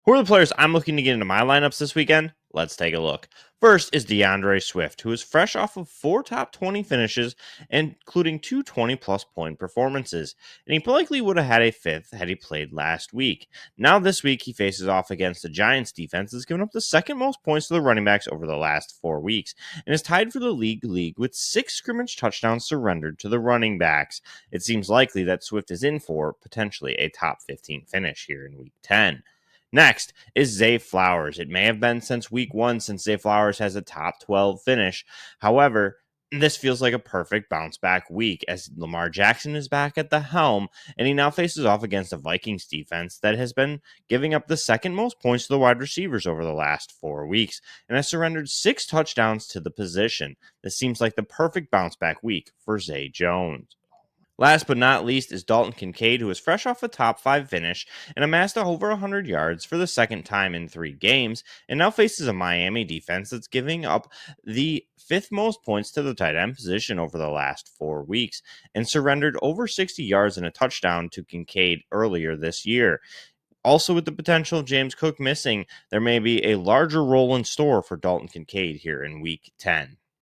Who are the players I'm looking to get into my lineups this weekend? Let's take a look. First is DeAndre Swift, who is fresh off of 4 top 20 finishes, including two 20-plus point performances, and he likely would have had a fifth had he played last week. Now, this week, he faces off against the Giants defense that's given up the second most points to the running backs over the last 4 weeks, and is tied for the league with 6 scrimmage touchdowns surrendered to the running backs. It seems likely that Swift is in for potentially a top 15 finish here in week 10. Next is Zay Flowers. It may have been since week 1 since Zay Flowers has a top 12 finish. However, this feels like a perfect bounce back week as Lamar Jackson is back at the helm and he now faces off against a Vikings defense that has been giving up the second most points to the wide receivers over the last 4 weeks and has surrendered 6 touchdowns to the position. This seems like the perfect bounce back week for Zay Jones. Last but not least is Dalton Kincaid, who is fresh off a top 5 finish and amassed over 100 yards for the second time in 3 games, and now faces a Miami defense that's giving up the fifth most points to the tight end position over the last 4 weeks, and surrendered over 60 yards and a touchdown to Kincaid earlier this year. Also, with the potential of James Cook missing, there may be a larger role in store for Dalton Kincaid here in week 10.